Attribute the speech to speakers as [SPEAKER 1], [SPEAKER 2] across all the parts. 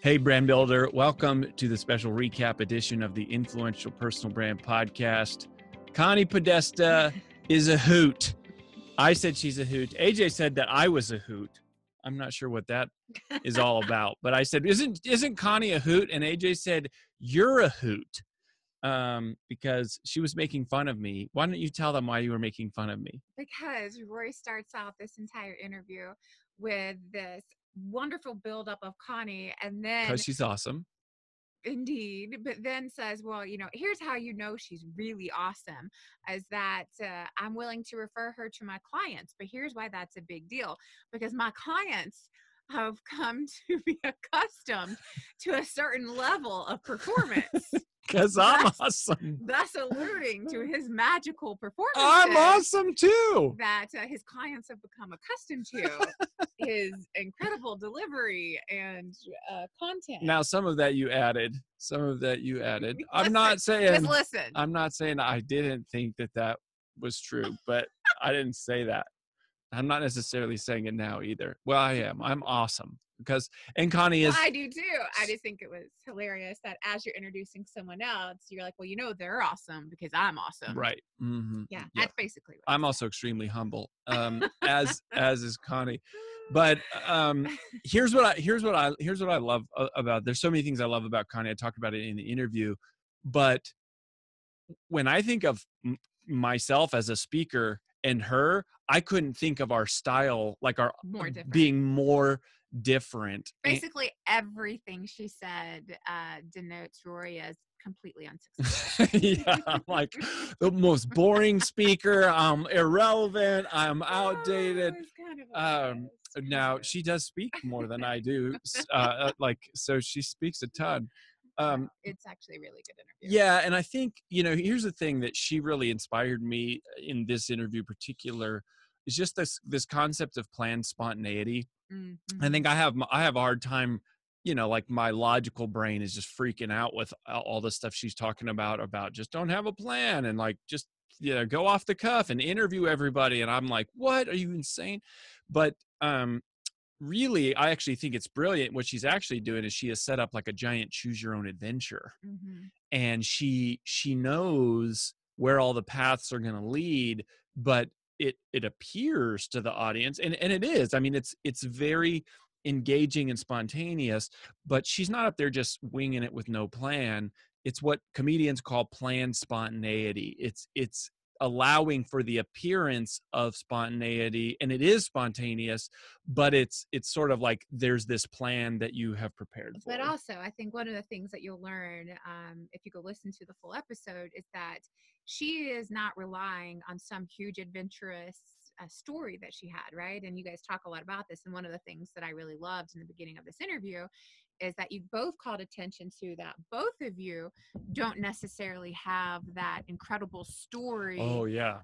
[SPEAKER 1] Hey, brand builder. Welcome to the special recap edition of the Influential Personal Brand Podcast. Connie Podesta is a hoot. I said she's a hoot. AJ said that I was a hoot. I'm not sure what that is all about, but I said, isn't Connie a hoot? And AJ said, you're a hoot, because she was making fun of me. Why don't you tell them why you were making fun of me?
[SPEAKER 2] Because Roy starts off this entire interview with this wonderful buildup of Connie, and then
[SPEAKER 1] Because she's awesome.
[SPEAKER 2] Indeed, but then says, well, here's how you know she's really awesome, is that I'm willing to refer her to my clients. But here's why that's a big deal, because my clients have come to be accustomed to a certain level of performance.
[SPEAKER 1] Because I'm awesome.
[SPEAKER 2] Thus alluding to his magical performance.
[SPEAKER 1] I'm awesome too.
[SPEAKER 2] That his clients have become accustomed to. His incredible delivery and content.
[SPEAKER 1] Now, some of that you added. I'm not saying.
[SPEAKER 2] Just listen.
[SPEAKER 1] I'm not saying I didn't think that was true, but I didn't say that. I'm not necessarily saying it now either. Well, I am. I'm awesome and Connie is.
[SPEAKER 2] Well, I do too. I just think it was hilarious that as you're introducing someone else, you're like, well, they're awesome because I'm awesome.
[SPEAKER 1] Right. Mm-hmm.
[SPEAKER 2] Yeah, that's basically what
[SPEAKER 1] I'm also extremely humble, as is Connie. But here's what I love about. There's so many things I love about Connie. I talked about it in the interview, but when I think of myself as a speaker and her, I couldn't think of our style like our being more different.
[SPEAKER 2] Basically, everything she said denotes Rory as completely unsuccessful.
[SPEAKER 1] Yeah, I'm like the most boring speaker. I'm irrelevant. I'm outdated. Now she does speak more than I do. So she speaks a ton.
[SPEAKER 2] It's actually a really good interview.
[SPEAKER 1] Yeah, and I think, here's the thing that she really inspired me in this interview particular is just this concept of planned spontaneity. Mm-hmm. I think I have a hard time, like my logical brain is just freaking out with all the stuff she's talking about just don't have a plan and like just go off the cuff and interview everybody, and I'm like, what, are you insane? But really, I actually think it's brilliant. What she's actually doing is she has set up like a giant choose your own adventure. Mm-hmm. And she knows where all the paths are going to lead, but it appears to the audience, and it is. I mean, it's very engaging and spontaneous, but she's not up there just winging it with no plan. It's what comedians call planned spontaneity. It's allowing for the appearance of spontaneity, and it is spontaneous, but it's sort of like there's this plan that you have prepared for.
[SPEAKER 2] But also, I think one of the things that you'll learn if you go listen to the full episode is that she is not relying on some huge adventurous story that she had, right? And you guys talk a lot about this, and one of the things that I really loved in the beginning of this interview is that you both called attention to that both of you don't necessarily have that incredible story.
[SPEAKER 1] Oh, yeah.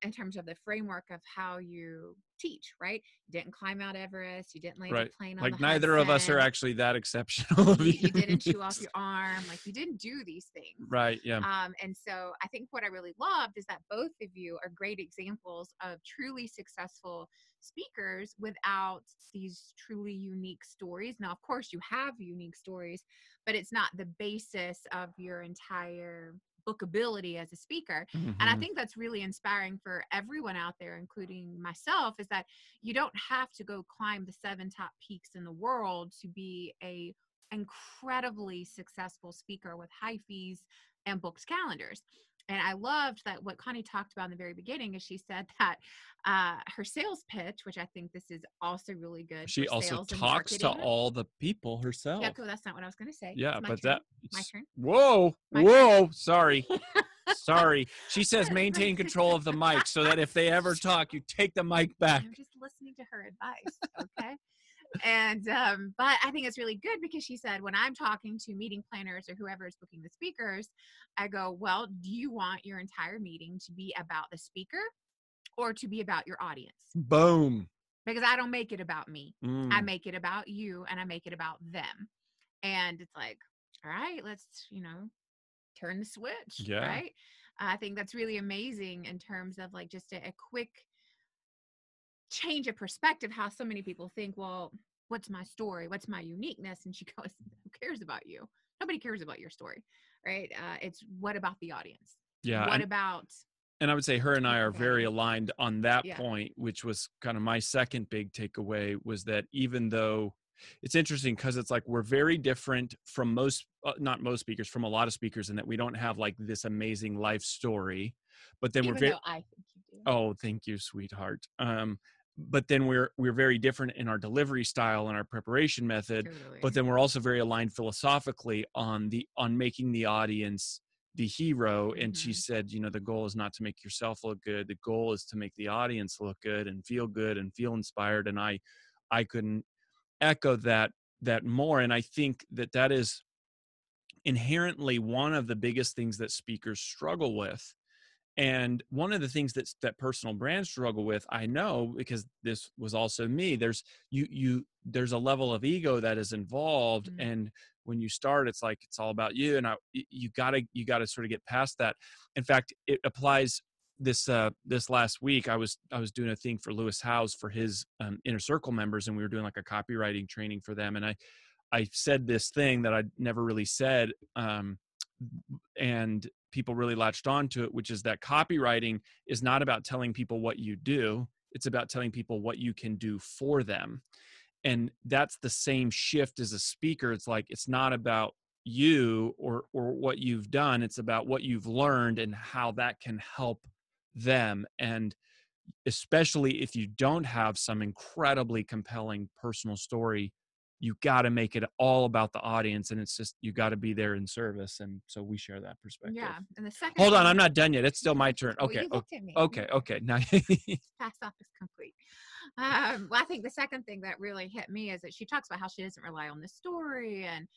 [SPEAKER 2] In terms of the framework of how you teach, right? You didn't climb Mount Everest. You didn't land a plane on the Hudson.
[SPEAKER 1] Neither of us are actually that exceptional.
[SPEAKER 2] You didn't chew off your arm. Like, you didn't do these things.
[SPEAKER 1] Right, yeah.
[SPEAKER 2] And so I think what I really loved is that both of you are great examples of truly successful speakers without these truly unique stories. Now, of course, you have unique stories, but it's not the basis of your entire bookability as a speaker. Mm-hmm. And I think that's really inspiring for everyone out there, including myself, is that you don't have to go climb the 7 top peaks in the world to be a incredibly successful speaker with high fees and booked calendars. And I loved that what Connie talked about in the very beginning is she said that her sales pitch, which I think this is also really good.
[SPEAKER 1] She also talks to all the people herself.
[SPEAKER 2] Yeah, cool. That's not what I was going to say.
[SPEAKER 1] Yeah,
[SPEAKER 2] my turn.
[SPEAKER 1] Whoa.
[SPEAKER 2] My turn.
[SPEAKER 1] Sorry. Sorry. She says maintain control of the mic so that if they ever talk, you take the mic back.
[SPEAKER 2] I'm just listening to her advice. Okay. And but I think it's really good because she said, when I'm talking to meeting planners or whoever is booking the speakers, I go, well, do you want your entire meeting to be about the speaker or to be about your audience?
[SPEAKER 1] Boom.
[SPEAKER 2] Because I don't make it about me. I make it about you, and I make it about them. And it's like, all right, let's, turn the switch.
[SPEAKER 1] Yeah.
[SPEAKER 2] Right. I think that's really amazing in terms of like just a quick change of perspective, how so many people think, well, what's my story? What's my uniqueness? And she goes, who cares about you? Nobody cares about your story, right? It's what about the audience?
[SPEAKER 1] Yeah.
[SPEAKER 2] What about
[SPEAKER 1] And I would say her and I are very
[SPEAKER 2] everybody?
[SPEAKER 1] aligned on that
[SPEAKER 2] Yeah.
[SPEAKER 1] point, which was kind of my second big takeaway, was that even though it's interesting because it's like we're very different from most, not most speakers, from a lot of speakers, in that we don't have like this amazing life story, but then we're
[SPEAKER 2] Even
[SPEAKER 1] very,
[SPEAKER 2] though I think you do.
[SPEAKER 1] oh, thank you, sweetheart. But then we're very different in our delivery style and our preparation method.
[SPEAKER 2] Totally.
[SPEAKER 1] But then we're also very aligned philosophically on making the audience the hero. And she said, you know, the goal is not to make yourself look good. The goal is to make the audience look good and feel inspired. And I couldn't echo that more. And I think that is inherently one of the biggest things that speakers struggle with. And one of the things that personal brands struggle with, I know, because this was also me, there's a level of ego that is involved. And when you start, it's like, it's all about you. And you gotta sort of get past that. In fact, it applies this last week. I was doing a thing for Lewis Howes for his inner circle members, and we were doing like a copywriting training for them. And I said this thing that I'd never really said. And people really latched on to it, which is that copywriting is not about telling people what you do. It's about telling people what you can do for them. And that's the same shift as a speaker. It's like, it's not about you or what you've done. It's about what you've learned and how that can help them. And especially if you don't have some incredibly compelling personal story, you got to make it all about the audience, and it's just, you got to be there in service. And so we share that perspective.
[SPEAKER 2] Yeah. And the second
[SPEAKER 1] Hold on, I'm not done yet. It's still my turn.
[SPEAKER 2] Well,
[SPEAKER 1] Okay.
[SPEAKER 2] you looked at me.
[SPEAKER 1] Okay. Now
[SPEAKER 2] Past off is complete. Well, I think the second thing that really hit me is that she talks about how she doesn't rely on the story, and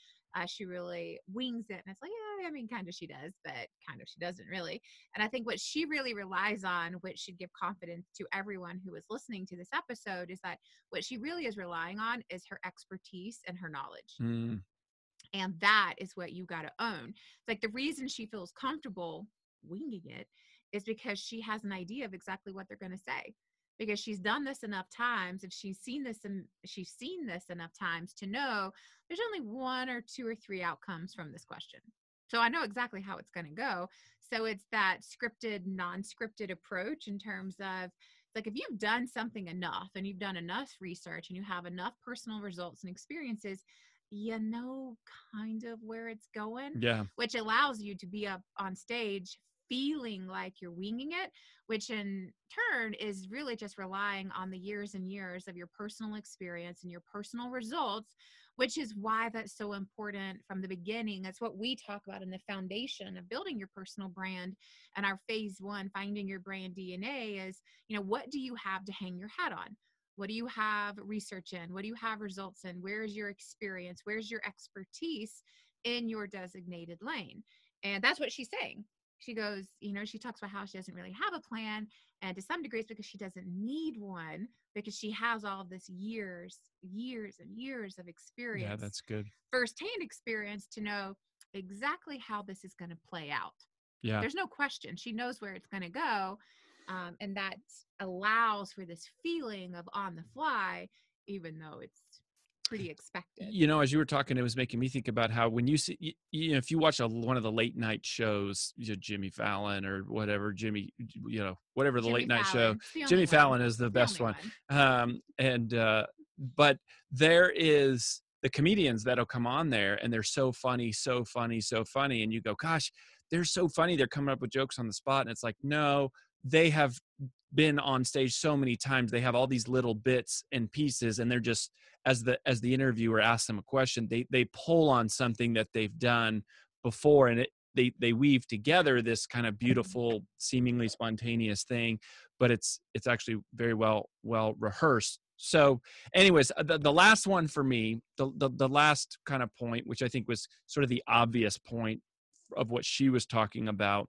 [SPEAKER 2] she really wings it. And it's like, yeah, I mean, kind of she does, but kind of she doesn't really. And I think what she really relies on, which should give confidence to everyone who is listening to this episode, is that what she really is relying on is her expertise and her knowledge. And that is what you got to own. It's like the reason she feels comfortable winging it is because she has an idea of exactly what they're going to say, because she's done this enough times. If she's seen this enough times to know there's only one or two or three outcomes from this question. So I know exactly how it's going to go. So it's that scripted, non-scripted approach in terms of, like, if you've done something enough and you've done enough research and you have enough personal results and experiences, you know kind of where it's going.
[SPEAKER 1] Yeah.
[SPEAKER 2] Which allows you to be up on stage feeling like you're winging it, which in turn is really just relying on the years and years of your personal experience and your personal results, which is why that's so important from the beginning. That's what we talk about in the foundation of building your personal brand. And our phase one, finding your brand DNA, is, you know, what do you have to hang your hat on? What do you have research in? What do you have results in? Where's your experience? Where's your expertise in your designated lane? And that's what she's saying. She goes, you know, she talks about how she doesn't really have a plan. And to some degree, it's because she doesn't need one, because she has all this years and years of experience.
[SPEAKER 1] Yeah, that's good.
[SPEAKER 2] Firsthand experience to know exactly how this is going to play out.
[SPEAKER 1] Yeah.
[SPEAKER 2] There's no question. She knows where it's going to go. And that allows for this feeling of on the fly, even though it's pretty expected.
[SPEAKER 1] You know, as you were talking, it was making me think about how when you see, you know, if you watch one of the late night shows, you know, Jimmy Fallon or whatever, whatever the late night show, Jimmy Fallon is the best one. But there is the comedians that'll come on there and they're so funny. And you go, gosh, they're so funny. They're coming up with jokes on the spot. And it's like, no, they have been on stage so many times. They have all these little bits and pieces, and they're just, as the interviewer asks them a question, they pull on something that they've done before, and they weave together this kind of beautiful, seemingly spontaneous thing, but it's actually very well rehearsed. So anyways, the last one for me, the last kind of point, which I think was sort of the obvious point of what she was talking about,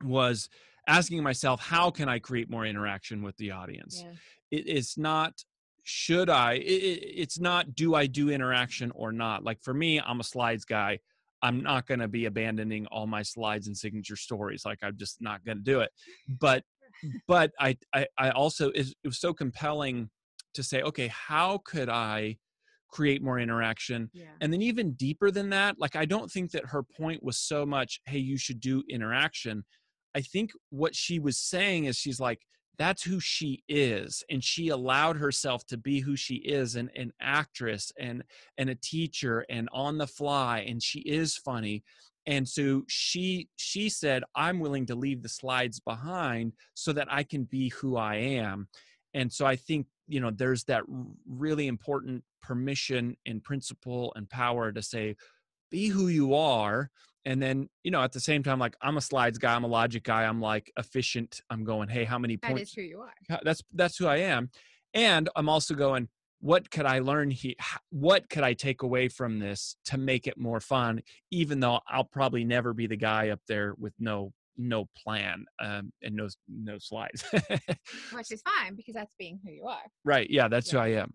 [SPEAKER 1] was asking myself, how can I create more interaction with the audience? Yeah. It's not, should I, it's not, do I do interaction or not? Like for me, I'm a slides guy. I'm not going to be abandoning all my slides and signature stories. Like, I'm just not going to do it. But I also, it was so compelling to say, okay, how could I create more interaction.
[SPEAKER 2] Yeah.
[SPEAKER 1] And then even deeper than that, like, I don't think that her point was so much, hey, you should do interaction. I think what she was saying is, she's like, that's who she is, and she allowed herself to be who she is, an actress and a teacher and on the fly, and she is funny. And so she said, I'm willing to leave the slides behind so that I can be who I am. And so I think, there's that really important permission and principle and power to say, be who you are. And then, at the same time, like, I'm a slides guy, I'm a logic guy, I'm like efficient. I'm going, hey, how many
[SPEAKER 2] That
[SPEAKER 1] points?
[SPEAKER 2] is who you are.
[SPEAKER 1] That's who I am. And I'm also going, what could I learn here? What could I take away from this to make it more fun? Even though I'll probably never be the guy up there with no plan, and no slides.
[SPEAKER 2] Which is fine, because that's being who you are.
[SPEAKER 1] Right. Yeah, that's who I am.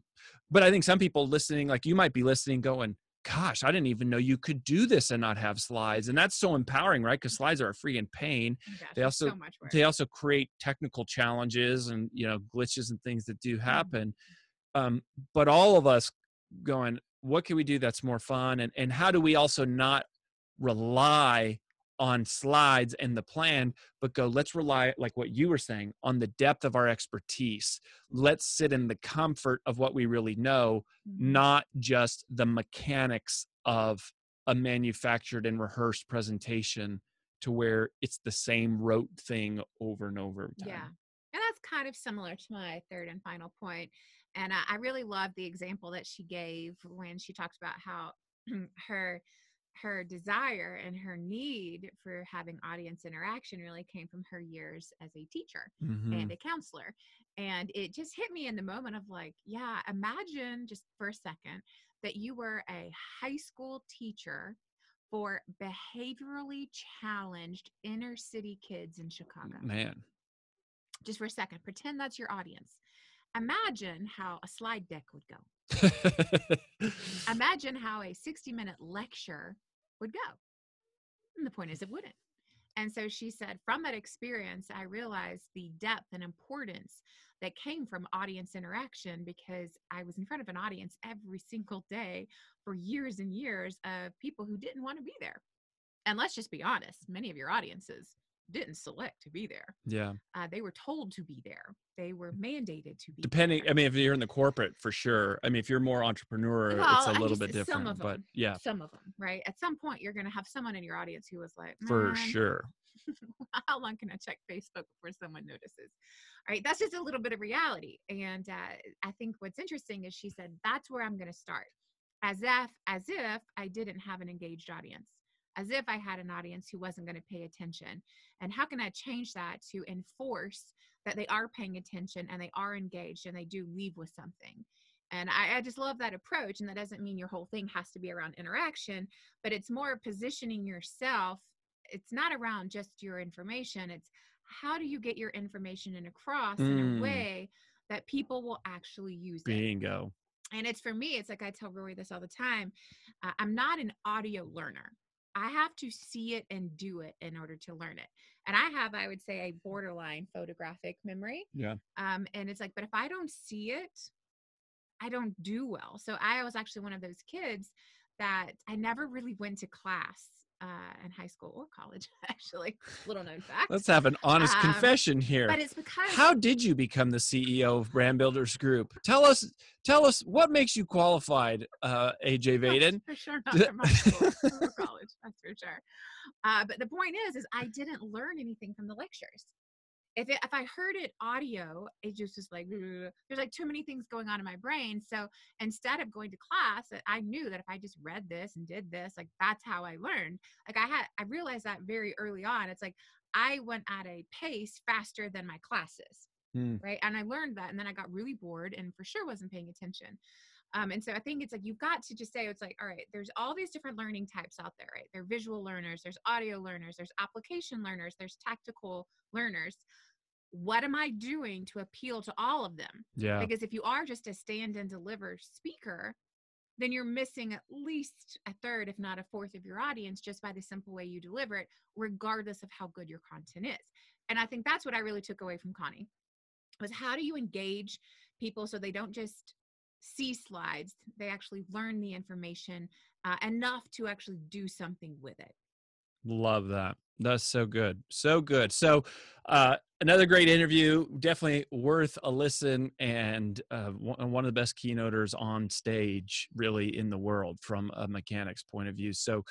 [SPEAKER 1] But I think some people listening, like, you might be listening going, gosh, I didn't even know you could do this and not have slides. And that's so empowering, right? Because slides are a freaking pain.
[SPEAKER 2] Oh gosh,
[SPEAKER 1] They also
[SPEAKER 2] so much work.
[SPEAKER 1] they also create technical challenges and glitches and things that do happen. But all of us going, what can we do that's more fun? And how do we also not rely on slides and the plan, but go, let's rely, like what you were saying, on the depth of our expertise. Let's sit in the comfort of what we really know, not just the mechanics of a manufactured and rehearsed presentation to where it's the same rote thing over and over time.
[SPEAKER 2] Yeah. And that's kind of similar to my third and final point. And I really love the example that she gave when she talks about how her desire and her need for having audience interaction really came from her years as a teacher and a counselor. And it just hit me in the moment of like, yeah, imagine just for a second that you were a high school teacher for behaviorally challenged inner city kids in Chicago.
[SPEAKER 1] Man.
[SPEAKER 2] Just for a second, pretend that's your audience. Imagine how a slide deck would go. Imagine how a 60-minute lecture would go. And the point is, it wouldn't. And so she said, from that experience, I realized the depth and importance that came from audience interaction, because I was in front of an audience every single day for years and years of people who didn't want to be there. And let's just be honest, many of your audiences didn't select to be there.
[SPEAKER 1] Yeah.
[SPEAKER 2] They were told to be there. They were mandated to be
[SPEAKER 1] Depending,
[SPEAKER 2] there.
[SPEAKER 1] I mean, if you're in the corporate, for sure. I mean, if you're more entrepreneur, it's a little bit different.
[SPEAKER 2] Some of them,
[SPEAKER 1] but yeah,
[SPEAKER 2] some of them, right? At some point, you're going to have someone in your audience who was like,
[SPEAKER 1] for sure.
[SPEAKER 2] How long can I check Facebook before someone notices? All right. That's just a little bit of reality. And I think what's interesting is she said, that's where I'm going to start. As if I didn't have an engaged audience, as if I had an audience who wasn't going to pay attention. And how can I change that to enforce that they are paying attention and they are engaged and they do leave with something? And I just love that approach. And that doesn't mean your whole thing has to be around interaction, but it's more positioning yourself. It's not around just your information. It's how do you get your information across in a way that people will actually use it?
[SPEAKER 1] Bingo.
[SPEAKER 2] And it's, for me, it's like I tell Rory this all the time. I'm not an audio learner. I have to see it and do it in order to learn it. And I would say, a borderline photographic memory.
[SPEAKER 1] Yeah.
[SPEAKER 2] And it's like, but if I don't see it, I don't do well. So I was actually one of those kids that I never really went to class in high school or college, actually. Little known fact.
[SPEAKER 1] Let's have an honest confession here.
[SPEAKER 2] But it's because...
[SPEAKER 1] How did you become the CEO of Brand Builders Group? Tell us what makes you qualified, AJ Vaden.
[SPEAKER 2] For sure not from high school or college, that's for sure. But the point is I didn't learn anything from the lectures. If I heard it audio, it just was like, there's like too many things going on in my brain. So instead of going to class, I knew that if I just read this and did this, like, that's how I learned. Like, I realized that very early on. It's like, I went at a pace faster than my classes. Right. And I learned that. And then I got really bored and for sure wasn't paying attention. And so I think it's like, you've got to just say, it's like, all right, there's all these different learning types out there, right? There are visual learners, there's audio learners, there's application learners, there's tactical learners. What am I doing to appeal to all of them?
[SPEAKER 1] Yeah.
[SPEAKER 2] Because if you are just a stand and deliver speaker, then you're missing at least a third, if not a fourth of your audience, just by the simple way you deliver it, regardless of how good your content is. And I think that's what I really took away from Connie, was how do you engage people so they don't just see slides. They actually learn the information enough to actually do something with it.
[SPEAKER 1] Love that. That's so good. So good. So another great interview, definitely worth a listen, and one of the best keynoters on stage really in the world from a mechanic's point of view. So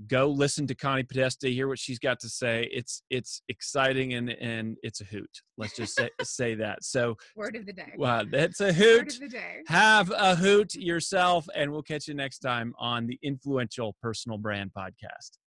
[SPEAKER 1] go listen to Connie Podesta, hear what she's got to say. It's exciting and it's a hoot. Let's just say that. So
[SPEAKER 2] word of the day.
[SPEAKER 1] Wow, that's a hoot.
[SPEAKER 2] Word of the day.
[SPEAKER 1] Have a hoot yourself, and we'll catch you next time on the Influential Personal Brand Podcast.